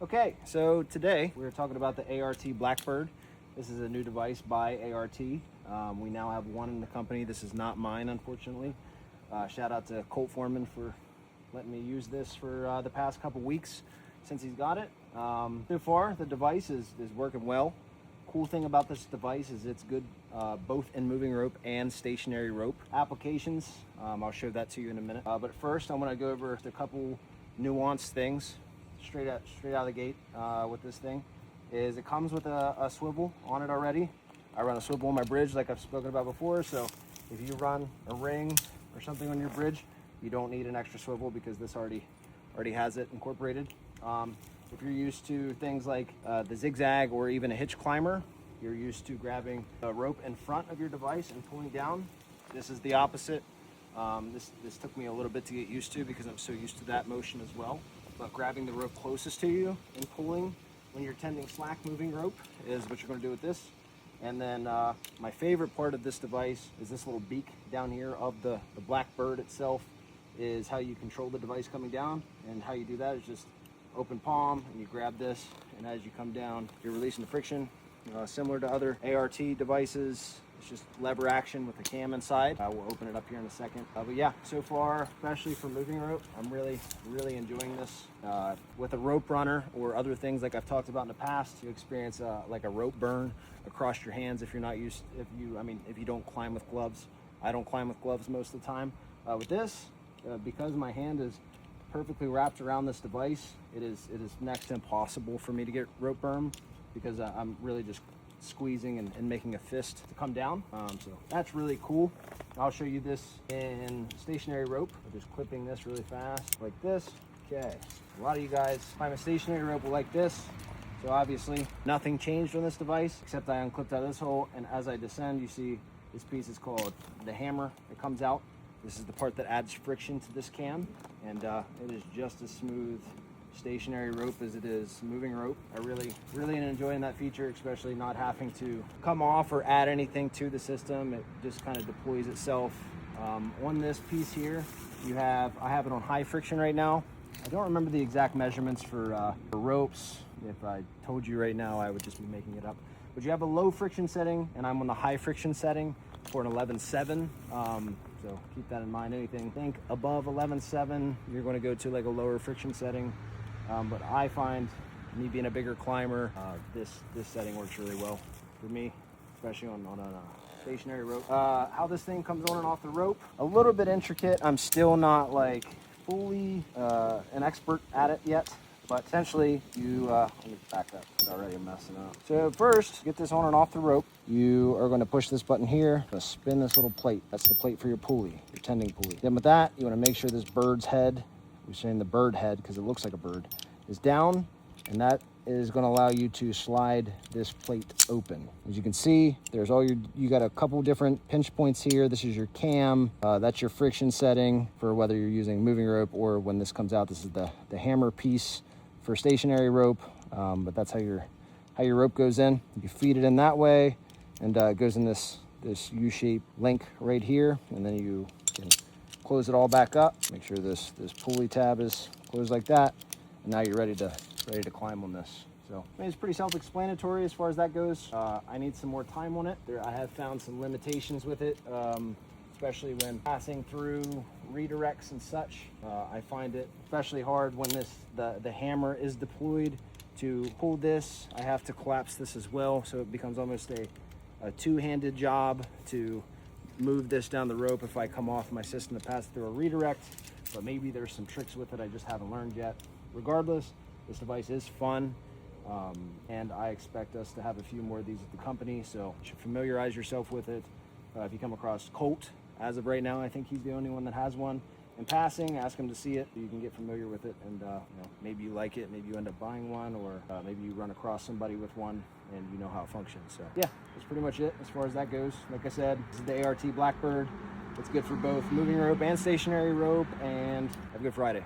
Okay, so today we're talking about the ART Blackbird. This is a new device by ART. We now have one in the company. This is not mine, unfortunately. Shout out to Colt Foreman for letting me use this for the past couple weeks since he's got it. So far, the device is working well. Cool thing about this device is it's good both in moving rope and stationary rope applications. I'll show that to you in a minute. But first, I'm going to go over a couple nuanced things straight out of the gate with this thing. Is it comes with a swivel on it already. I run a swivel on my bridge like I've spoken about before, so if you run a ring or something on your bridge, you don't need an extra swivel because this already has it incorporated. If you're used to things like the zigzag or even a hitch climber, you're used to grabbing a rope in front of your device and pulling down. This is the opposite. This took me a little bit to get used to because I'm so used to that motion as well. But grabbing the rope closest to you and pulling when you're tending slack moving rope is what you're going to do with this. And then my favorite part of this device is this little beak down here of the Blackbird itself, is how you control the device coming down. And how you do that is just open palm and you grab this, and as you come down you're releasing the friction. Similar to other ART devices, it's just lever action with the cam inside. We'll open it up here in a second. But yeah, so far, especially for moving rope, I'm really enjoying this. With a rope runner or other things like I've talked about in the past, you experience like a rope burn across your hands if you're not used. If you don't climb with gloves. I don't climb with gloves most of the time. With this, because my hand is perfectly wrapped around this device, it is next to impossible for me to get rope burn because I'm really just squeezing and making a fist to come down. So that's really cool. I'll show you this in stationary rope. I'm just clipping this really fast like this. Okay, a lot of you guys climb a stationary rope like this. So obviously nothing changed on this device except I unclipped out of this hole, and as I descend you see this piece is called the hammer. It comes out. This is the part that adds friction to this cam, and it is just as smooth stationary rope as it is moving rope. I really am enjoying that feature, especially not having to come off or add anything to the system. It just kind of deploys itself. On this piece here, I have it on high friction right now. I don't remember the exact measurements for ropes. If I told you right now, I would just be making it up. But you have a low friction setting, and I'm on the high friction setting for an 11.7. So keep that in mind. Anything think above 11.7, you're going to go to like a lower friction setting. But I find, me being a bigger climber, this setting works really well for me, especially on a stationary rope. How this thing comes on and off the rope, a little bit intricate. I'm still not like fully an expert at it yet. But essentially, let me back up. It's already messing up. So first, get this on and off the rope. You are going to push this button here to spin this little plate. That's the plate for your pulley, your tending pulley. Then with that, you want to make sure this bird's head, we're saying the bird head because it looks like a bird, is down, and that is going to allow you to slide this plate open. As you can see, there's you got a couple different pinch points here. This is your cam. That's your friction setting for whether you're using moving rope or when this comes out. This is the hammer piece for stationary rope, but that's how your rope goes in. You feed it in that way, and it goes in this U-shaped link right here, and then you can close it all back up. Make sure this pulley tab is closed like that, and now you're ready to climb on this. So I mean, it's pretty self-explanatory as far as that goes. I need some more time on it. I have found some limitations with it, especially when passing through redirects and such. I find it especially hard when the hammer is deployed. To pull this, I have to collapse this as well, so it becomes almost a two-handed job to move this down the rope if I come off my system to pass through a redirect. But maybe there's some tricks with it I just haven't learned yet. Regardless, this device is fun, and I expect us to have a few more of these at the company, so you should familiarize yourself with it. If you come across Colt, as of right now, I think he's the only one that has one. In passing, ask him to see it so you can get familiar with it, and maybe you like it, maybe you end up buying one, or maybe you run across somebody with one and you know how it functions. So yeah, that's pretty much it as far as that goes. Like I said, this is the ART Blackbird. It's good for both moving rope and stationary rope, and have a good Friday.